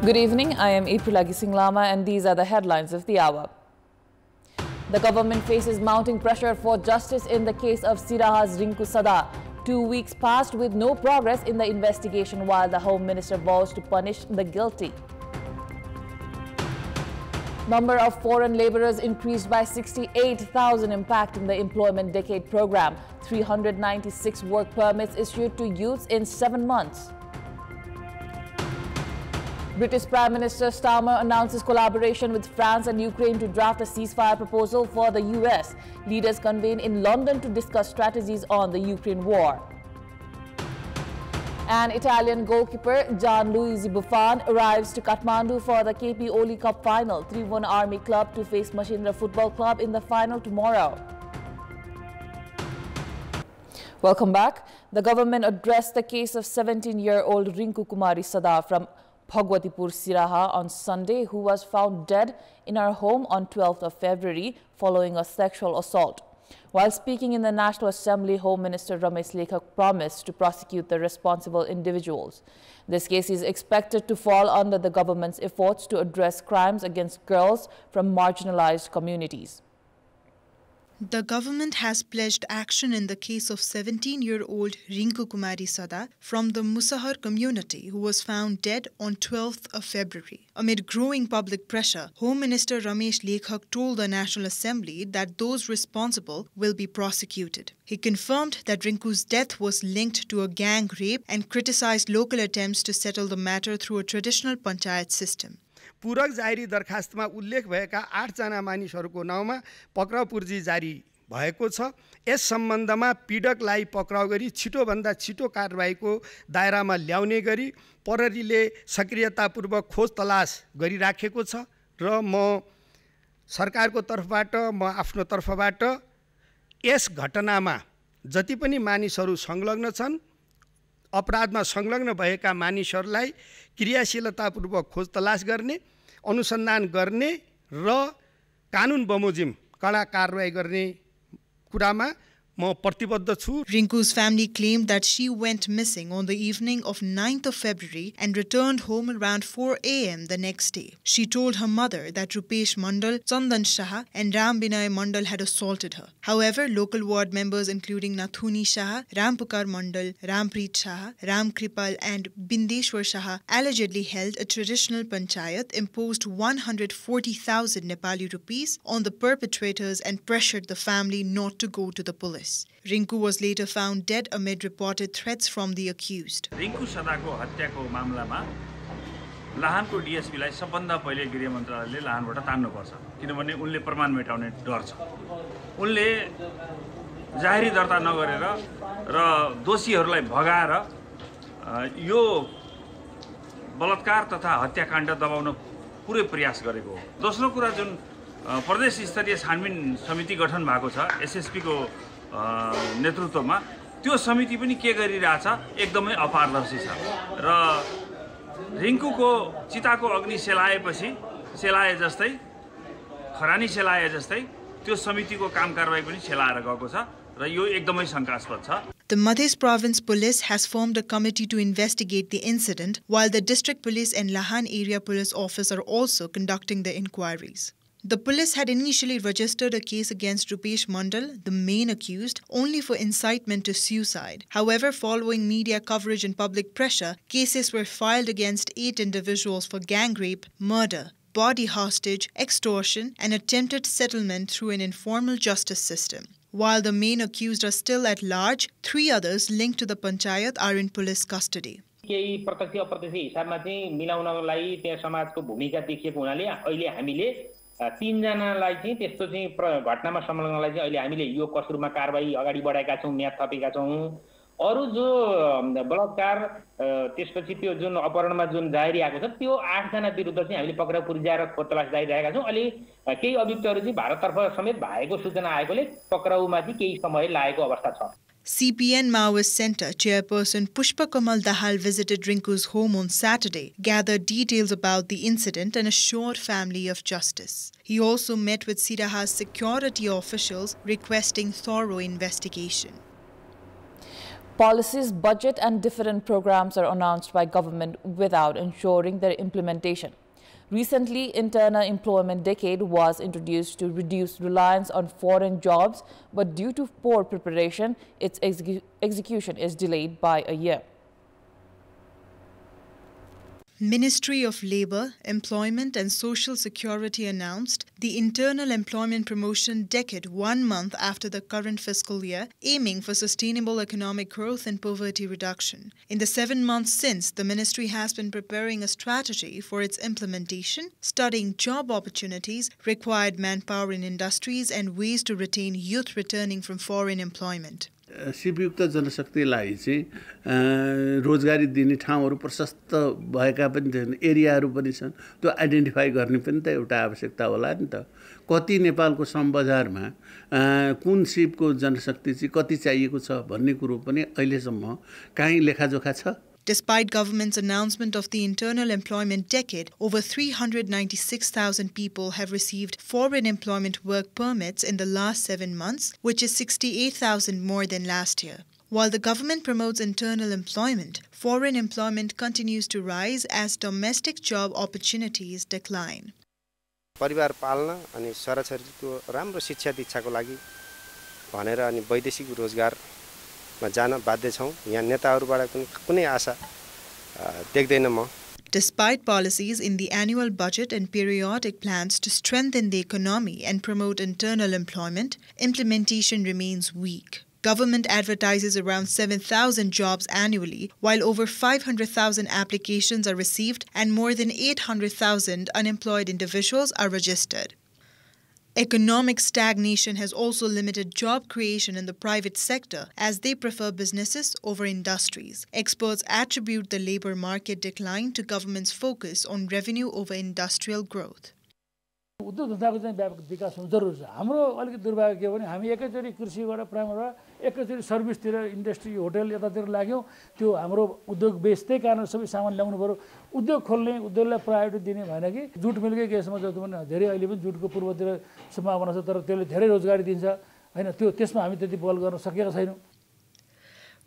Good evening, I am April Singh Lama and these are the headlines of the hour. The government faces mounting pressure for justice in the case of Siraha's Rinku Sada. 2 weeks passed with no progress in the investigation while the Home Minister vows to punish the guilty. Number of foreign laborers increased by 68,000, impacting the employment decade program. 396 work permits issued to youths in 7 months. British Prime Minister Starmer announces collaboration with France and Ukraine to draft a ceasefire proposal for the US. Leaders convene in London to discuss strategies on the Ukraine war. And Italian goalkeeper Gianluigi Buffon arrives to Kathmandu for the KP Oli Cup final. 3-1 Army Club to face Machindra Football Club in the final tomorrow. Welcome back. The government addressed the case of 17-year-old Rinku Kumari Sada from Bhagwatipur Siraha on Sunday, who was found dead in her home on 12th of February following a sexual assault. While speaking in the National Assembly, Home Minister Ramesh Lekhak promised to prosecute the responsible individuals. This case is expected to fall under the government's efforts to address crimes against girls from marginalized communities. The government has pledged action in the case of 17-year-old Rinku Kumari Sada from the Musahar community who was found dead on 12th of February. Amid growing public pressure, Home Minister Ramesh Lekhak told the National Assembly that those responsible will be prosecuted. He confirmed that Rinku's death was linked to a gang rape and criticized local attempts to settle the matter through a traditional panchayat system. पूरक जारी दरखास्तमा उल्लेख भएका 8 जना मानिसहरूको नाउँमा पक्राउ पूर्जी जारी भएको छ। यस सम्बन्धमा पीडकलाई पक्राउ गरी छिटोभन्दा छिटो कारबाहीको दायरामा ल्याउने गरी प्रहरीले सक्रियतापूर्वक खोज तलास गरिराखेको छ र म सरकारको तर्फबाट म आफ्नो तर्फबाट यस घटनामा जति पनि मानिसहरू संलग्न छन् अपराधमा संलग्न भएका मानिसहरूलाई क्रियाशीलतापूर्वक खोज तलास गर्ने अनुसन्धान गर्ने र कानुन बमोजिम कडा कारबाही गर्ने कुरामा म प्रतिबद्ध छु। Rinku's family claimed that she went missing on the evening of 9th of February and returned home around 4 a.m. the next day. She told her mother that Rupesh Mandal, Chandan Shah and Ram Binay Mandal had assaulted her. However, local ward members including Nathuni Shah, Rampukar Mandal, Rampreet Shah, Ram Kripal and Bindeshwar Shah allegedly held a traditional panchayat, imposed 140,000 Nepali rupees on the perpetrators and pressured the family not to go to the police. Rinku was later found dead amid reported threats from the accused. Rinku Sadako हत्याको मामलामा लाहानको डीएसपीलाई सबभन्दा पहिले गृह मन्त्रालयले लाहानबाट तान्नुपर्छ किनभने उनले प्रमाण मेटाउने डर छ। उनले जाहेरी दर्ता नगरेर र दोषीहरूलाई भगाएर यो बलात्कार तथा हत्याकाण्ड दबाउन पुरै प्रयास गरेको हो। दोस्रो कुरा जुन प्रदेश स्तरीय छानबिन समिति गठन भएको छ एसएसपी को नेतृत्वमा त्यो समिति पनि के गरिरहेछ एकदमै अपारदर्शी छ र रिङ्कुको चिताको अग्नि सेलाएपछि सेलाए जस्तै खरानी सेलाए जस्तै त्यो समितिको काम कारबाही पनि सेलाएर गएको छ र यो एकदमै शंकास्पद छ। The Madhya Province Police has formed a committee to investigate the incident, while the District Police and Lahan Area Police Office are also conducting the inquiries. The police had initially registered a case against Rupesh Mandal, the main accused, only for incitement to suicide. However, following media coverage and public pressure, cases were filed against 8 individuals for gang rape, murder, body hostage, extortion, and attempted settlement through an informal justice system. While the main accused are still at large, 3 others linked to the panchayat are in police custody. केही प्रत्यक्ष अप्रत्यक्ष हिसाबमा चाहिँ मिलाउनलाई त्यहाँ समाजको भूमिका देखिएको हुनाले अहिले हामीले 3 जनालाई चाहिँ त्यस्तो चाहिँ घटनामा संलग्नलाई चाहिँ अहिले हामीले यो कसुरमा कारबाही अगाडि बढाएका छौं, म्याद थपेका छौं। अरु जो बलात्कार त्यसपछि त्यो जुन अपहरणमा जुन जाहेरी आएको छ त्यो 8 जना विरुद्ध चाहिँ हामीले पक्राउ पुर्जाएर खोज तलास जारी राखेका छौं। अहिले केही अभियुक्तहरु चाहिँ भारततर्फ समेत भएको सूचना आएकोले पक्राउमा चाहिँ केही समय लागेको अवस्था छ। CPN Maoist Center chairperson Pushpa Kamal Dahal visited Rinku's home on Saturday, gathered details about the incident and assured family of justice. He also met with Siraha's security officials requesting thorough investigation. Policies, budget and different programs are announced by government without ensuring their implementation. Recently, internal employment decade was introduced to reduce reliance on foreign jobs, but due to poor preparation, its execution is delayed by a year. Ministry of Labour, Employment and Social Security announced the Internal Employment Promotion Decade 1 month after the current fiscal year, aiming for sustainable economic growth and poverty reduction. In the 7 months since, the ministry has been preparing a strategy for its implementation, studying job opportunities, required manpower in industries and ways to retain youth returning from foreign employment. सिपयुक्त जनशक्तिलाई चाहिँ रोजगारी दिने ठाउँहरू प्रशस्त भएका पनि छन्, एरियाहरू पनि छन्, त्यो आइडेन्टिफाई गर्ने पनि त एउटा आवश्यकता होला नि त। कति नेपालको श्रम बजारमा कुन सिपको जनशक्ति चाहिँ कति चाहिएको छ भन्ने कुरो पनि अहिलेसम्म कहीँ लेखाजोखा छ? Despite government's announcement of the internal employment decade, over 396,000 people have received foreign employment work permits in the last 7 months, which is 68,000 more than last year. While the government promotes internal employment, foreign employment continues to rise as domestic job opportunities decline. परिवार पाल्न अनि छोराछोरीको राम्रो शिक्षा दीक्षाको लागि भनेर अनि वैदेशिक रोजगार जान बाध्य छौं। यहाँ नेताहरुबाट कुनै आशा देख्दैन म। Despite policies in the annual budget and periodic plans to strengthen the economy and promote internal employment, implementation remains weak. Government advertises around 7,000 jobs annually, while over 500,000 applications are received and more than 800,000 unemployed individuals are registered. Economic stagnation has also limited job creation in the private sector as they prefer businesses over industries. Experts attribute the labor market decline to government's focus on revenue over industrial growth. उद्योग धन्दाको चाहिँ व्यापक विकास हुनु जरुरी छ। हाम्रो अलिकति दुर्भाग्य के भने हामी एकैचोटी कृषिबाट प्राइमरीबाट एकैचोटी सर्भिसतिर इन्डस्ट्री होटल यतातिर लाग्यौं। त्यो हाम्रो उद्योग बेच्दै कारण सबै सामान ल्याउनु पर्यो। उद्योग खोल्ने उद्योगलाई प्रायोरिटी दिने भएन कि जुट मिलकै केसमा जस्तो पनि धेरै अहिले पनि जुटको पूर्वतिर सम्भावना छ तर त्यसले धेरै रोजगारी दिन्छ हैन त्यो त्यसमा हामी त्यति बल गर्न सकेका छैनौं।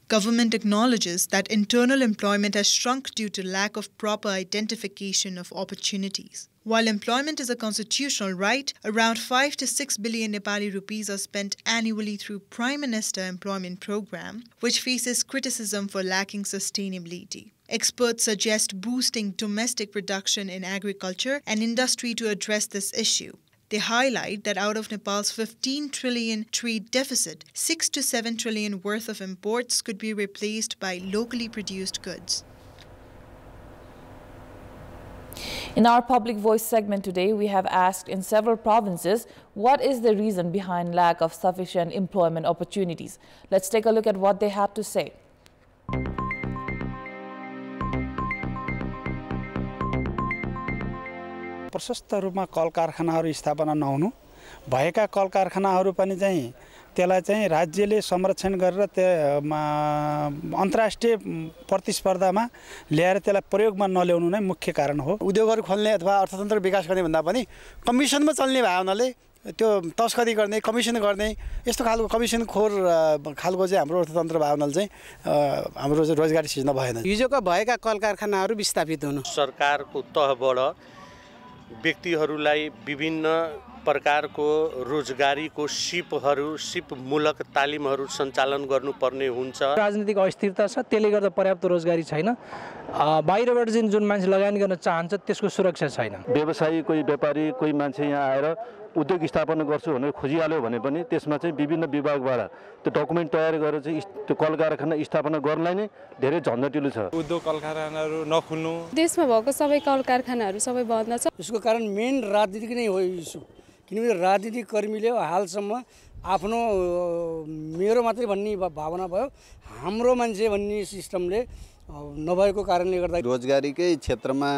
Government acknowledges that internal employment has shrunk due to lack of proper identification of opportunities. While employment is a constitutional right, around 5 to 6 billion Nepali rupees are spent annually through Prime Minister Employment Program, which faces criticism for lacking sustainability. Experts suggest boosting domestic production in agriculture and industry to address this issue. They highlight that out of Nepal's 15 trillion trade deficit, 6 to 7 trillion worth of imports could be replaced by locally produced goods. In our Public Voice segment today, we have asked in several provinces, what is the reason behind lack of sufficient employment opportunities? Let's take a look at what they had to say. प्रशस्त रूपमा कल कारखानाहरू स्थापना नहुनु भएका कल कारखानाहरू पनि चाहिँ त्यसलाई चाहिँ राज्यले संरक्षण गरेर अन्तर्राष्ट्रिय प्रतिस्पर्धामा ल्याएर त्यसलाई प्रयोगमा नल्याउनु नै मुख्य कारण हो। उद्योगहरू खोल्ने अथवा अर्थतन्त्र विकास गर्ने भन्दा पनि कमिसनमा चल्ने भए हुनाले त्यो तस्करी गर्ने कमिसन गर्ने यस्तो खालको कमिसन खोर खालको चाहिँ हाम्रो अर्थतन्त्र भए हुनाले चाहिँ हाम्रो रोजगारी सृजना भएन। हिजोका भएका कल कारखानाहरू विस्थापित हुनु सरकारको तहबाट व्यक्तिहरूलाई विभिन्न प्रकारको रोजगारीको सिपमूलक तालिमहरू सञ्चालन गर्नुपर्ने हुन्छ। राजनीतिक अस्थिरता छ त्यसले गर्दा पर्याप्त रोजगारी छैन। बाहिरबाट जुन मान्छे लगानी गर्न चाहन्छ त्यसको सुरक्षा छैन। व्यवसायी कोही व्यापारी कोही मान्छे यहाँ आएर उद्योग स्थापना गर्छु भनेर खोजिहाल्यो भने पनि त्यसमा चाहिँ विभिन्न विभागबाट त्यो डकुमेन्ट तयार गरेर चाहिँ त्यो कल कारखाना स्थापना गर्नलाई नै धेरै झन्झटिलो छ। उद्योग कल कारखानाहरू नखुल्नु देशमा भएको सबै कल कारखानाहरू सबै बन्द छ। यसको कारण मेन राजनीतिक नै हो इस्यु किनभने राजनीतिक कर्मीले हालसम्म आफ्नो मेरो मात्रै भन्ने भावना भयो हाम्रो मान्छे भन्ने सिस्टमले नभएको कारणले गर्दा रोजगारीकै क्षेत्रमा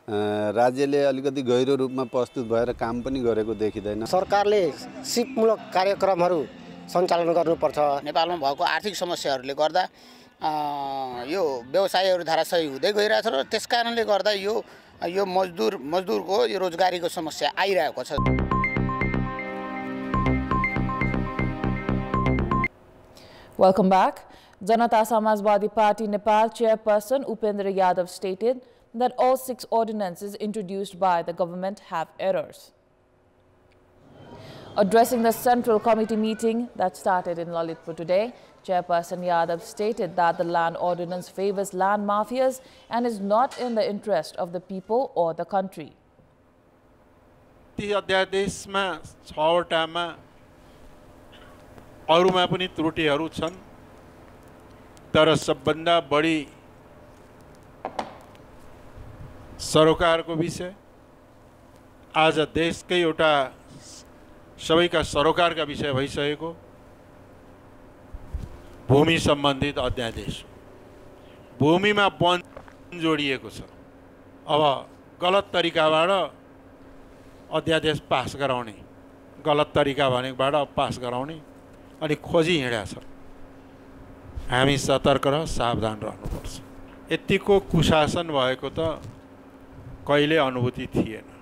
राज्यले अलिकति गहिरो रूपमा प्रस्तुत भएर काम पनि गरेको देखिदैन। सरकारले सिपमूलक कार्यक्रमहरू सञ्चालन गर्नुपर्छ। नेपालमा भएको आर्थिक समस्याहरूले गर्दा यो व्यवसायहरू धाराशायी हुँदै गइरहेछ र त्यसकारणले गर्दा यो मजदुरको यो रोजगारीको समस्या आइरहेको छ। Welcome back. Janata Samajwadi Party Nepal chairperson Upendra Yadav stated that all 6 ordinances introduced by the government have errors. Addressing the Central Committee meeting that started in Lalitpur today, Chairperson Yadav stated that the land ordinance favors land mafias and is not in the interest of the people or the country. अध्यादेशमा 6 वटामा अरुमा पनि त्रुटिहरू छन्, तर सबभन्दा बढी सरोकारको विषय आज देशकै एउटा सबैका सरोकारका विषय भइसकेको भूमि सम्बन्धित अध्यादेश। भूमिमा वन जोडिएको छ। अब गलत तरिकाबाट अध्यादेश पास गराउने, गलत तरिका भनेबाट पास गराउने अनि खोजी हिँडेका छ। हामी सतर्क र सावधान रहनुपर्छ। यतिको कुशासन भएको त कहिले अनुभूति थिएन।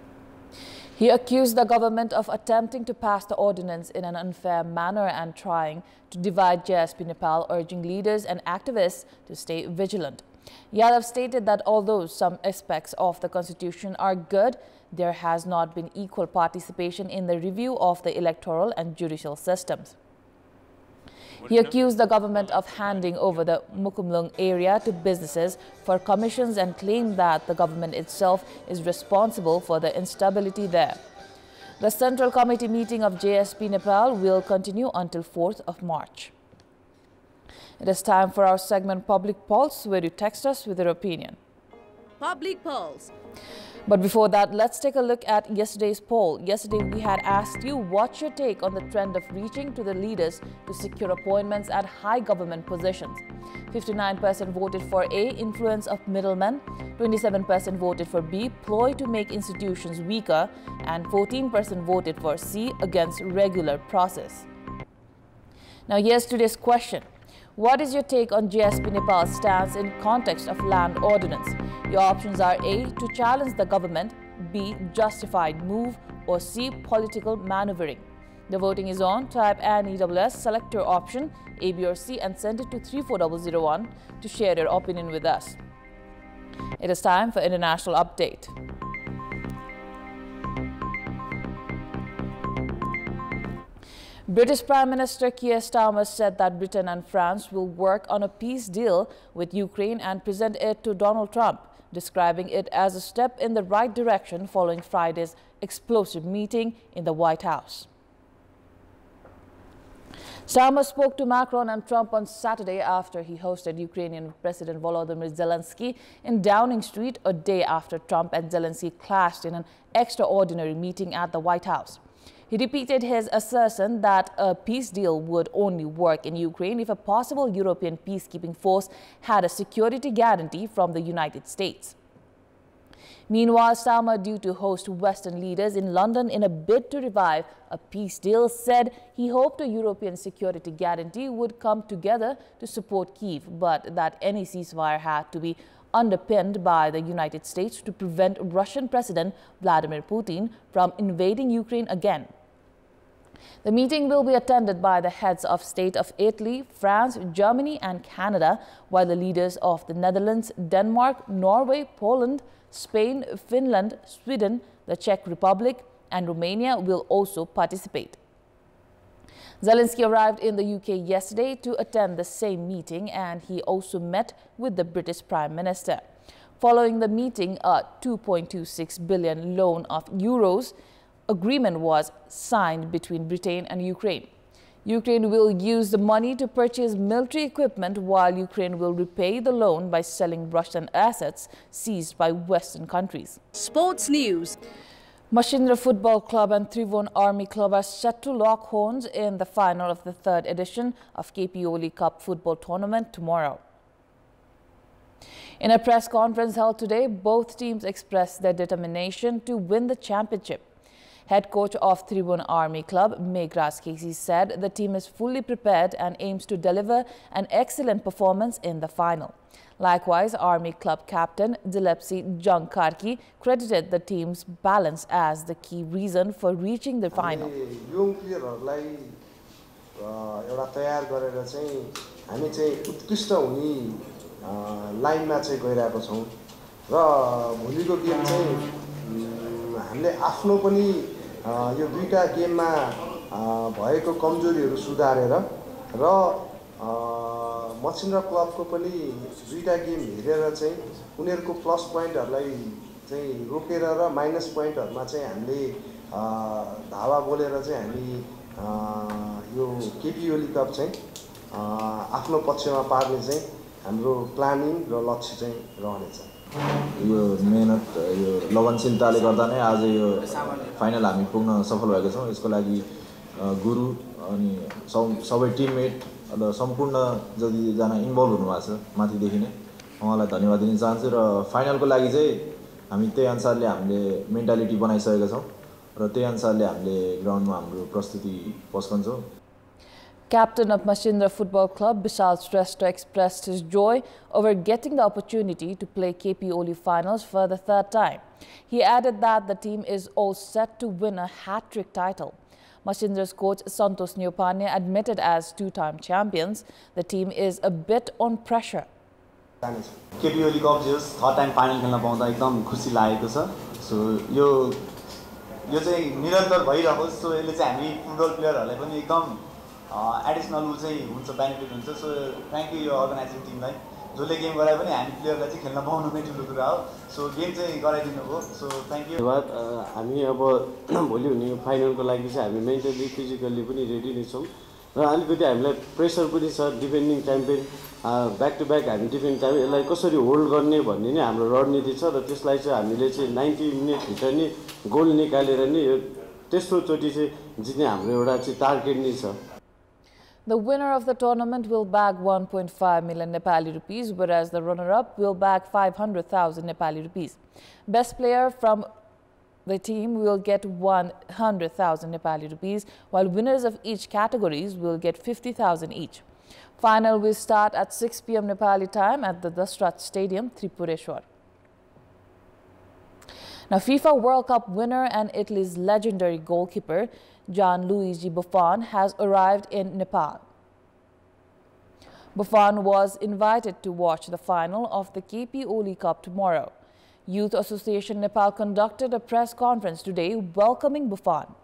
He accused the government of attempting to pass the ordinance in an unfair manner and trying to divide JSP Nepal, urging leaders and activists to stay vigilant. Yadav stated that although some aspects of the constitution are good, there has not been equal participation in the review of the electoral and judicial systems. He accused the government of handing over the Mukumlung area to businesses for commissions and claimed that the government itself is responsible for the instability there. The Central Committee meeting of JSP Nepal will continue until 4th of March. It is time for our segment Public Pulse, where you text us with your opinion. Public Pulse. But before that, let's take a look at yesterday's poll. Yesterday, we had asked you what's your take on the trend of reaching to the leaders to secure appointments at high government positions. 59% voted for A, influence of middlemen, 27% voted for B, ploy to make institutions weaker, and 14% voted for C, against regular process. Now, here's today's question. What is your take on JSP Nepal's stance in context of land ordinance? Your options are A, to challenge the government, B, justified move, or C, political maneuvering. The voting is on. Type NEWS, select your option, A, B, or C, and send it to 34001 to share your opinion with us. It is time for International Update. British Prime Minister Keir Starmer said that Britain and France will work on a peace deal with Ukraine and present it to Donald Trump, describing it as a step in the right direction following Friday's explosive meeting in the White House. Starmer spoke to Macron and Trump on Saturday after he hosted Ukrainian President Volodymyr Zelensky in Downing Street a day after Trump and Zelensky clashed in an extraordinary meeting at the White House. He repeated his assertion that a peace deal would only work in Ukraine if a possible European peacekeeping force had a security guarantee from the United States. Meanwhile, Starmer, due to host Western leaders in London in a bid to revive a peace deal, said he hoped a European security guarantee would come together to support Kyiv, but that any ceasefire had to be underpinned by the United States to prevent Russian President Vladimir Putin from invading Ukraine again. The meeting will be attended by the heads of state of Italy, France, Germany and Canada, while the leaders of the Netherlands, Denmark, Norway, Poland, Spain, Finland, Sweden, the Czech Republic and Romania will also participate. Zelensky arrived in the UK yesterday to attend the same meeting, and he also met with the British Prime Minister. Following the meeting, a 2.26 billion loan of euros agreement was signed between Britain and Ukraine. Ukraine will use the money to purchase military equipment, while Ukraine will repay the loan by selling Russian assets seized by Western countries. Sports news. Mashindra Football Club and Trivon Army Club are set to lock horns in the final of the 3rd edition of KP Oli Cup football tournament tomorrow. In a press conference held today, both teams expressed their determination to win the championship. Head coach of Tribhuvan Army Club, Meghraj Casey, said the team is fully prepared and aims to deliver an excellent performance in the final. Likewise, Army Club captain Dilepsi Jangkarki credited the team's balance as the key reason for reaching the final. एउटा तयार गरेर चाहिँ हामी चाहिँ उत्कृष्ट हुने लाइनमा चाहिँ गइरहेको छौँ र भोलिको गेम चाहिँ हामीले आफ्नो पनि यो दुईटा गेममा भएको कमजोरीहरू सुधारेर र मछिन्द्रा क्लबको पनि दुईटा गेम हेरेर चाहिँ उनीहरूको प्लस पोइन्टहरूलाई चाहिँ रोकेर र माइनस पोइन्टहरुमा चाहिँ हामीले धावा बोलेर चाहिँ हामी यो केपी ओली कप चाहिँ आफ्नो पक्षमा पार्ने चाहिँ हाम्रो प्लानिङ र लक्ष्य चाहिँ रहनेछ। यो मेहनत यो लगनशीलताले गर्दा नै आज यो फाइनल हामी पुग्न सफल भएका छौँ। यसको लागि गुरु अनि सबै टिममेट र सम्पूर्ण जतिजना इन्भल्भ हुनुभएको छ माथिदेखि नै उहाँलाई धन्यवाद दिन चाहन्छु र फाइनलको लागि चाहिँ हामी त्यही अनुसारले हामीले मेन्टालिटी बनाइसकेका छौँ र त्यही अनुसारले हामीले ग्राउन्डमा हाम्रो प्रस्तुति पस्कन्छौँ। Captain of Machindra Football Club, Vishal Shrestha, expressed his joy over getting the opportunity to play KP Oli finals for the third time. He added that the team is all set to win a hat-trick title. Machindra's coach Santosh Neopane admitted as two-time champions, the team is a bit on pressure. KP Oli Cup just third time final खेल्न पाउँदा एकदम खुसी लागेको छ। सो यो चाहिँ निरन्तर भइरहोस्। सो यसले चाहिँ हामी फुटबल प्लेयरहरुलाई पनि एकदम एडिसनल चाहिँ हुन्छ बेनिफिट हुन्छ। सो थ्यांक यू यो अर्गनाइजिङ टिमलाई जसले गेम गराए पनि हामी प्लेयरलाई चाहिँ खेल्न पाउनु नै ठुलो कुरा हो। सो गेम चाहिँ गराइदिनु भयो। सो थ्यांक यू। धन्यवाद। हामी अब भोलि हुने फाइनलको लागि चाहिँ हामी मेन्टली फिजिकली पनि रेडी नै छौँ र अलिकति हामीलाई प्रेसर पनि छ। Defending champion back to back हामी डिफेन्ड च्याम्पियन यसलाई कसरी होल्ड गर्ने भन्ने नै हाम्रो रणनीति छ र त्यसलाई चाहिँ हामीले चाहिँ 90 मिनेटभित्र नै गोल निकालेर नै यो तेस्रोचोटि चाहिँ जित्ने हाम्रो एउटा चाहिँ टार्गेट नै छ। The winner of the tournament will bag 1.5 million Nepali rupees, whereas the runner-up will bag 500,000 Nepali rupees. Best player from the team will get 100,000 Nepali rupees, while winners of each categories will get 50,000 each. Final will start at 6 p.m. Nepali time at the Dasrat Stadium, Tripureshwar. Now, FIFA World Cup winner and Italy's legendary goalkeeper Gianluigi Buffon has arrived in Nepal. Buffon was invited to watch the final of the KP Oli Cup tomorrow. Youth Association Nepal conducted a press conference today welcoming Buffon.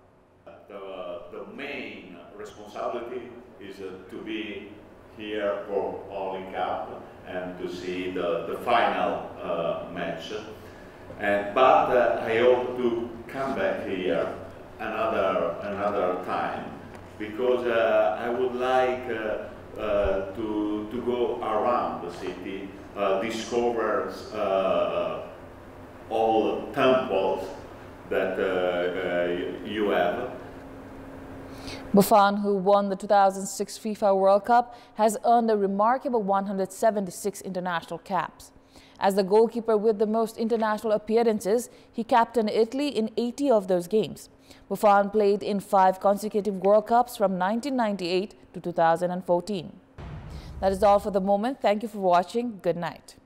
The main responsibility is to be here for Oli Cup and to see the final match. But I hope to come back here another time because I would like to go around the city, discover all the temples that you have. Buffon, who won the 2006 FIFA World Cup, has earned a remarkable 176 international caps. As the goalkeeper with the most international appearances, he captained Italy in 80 of those games. Buffon played in 5 consecutive World Cups from 1998 to 2014. That is all for the moment. Thank you for watching. Good night.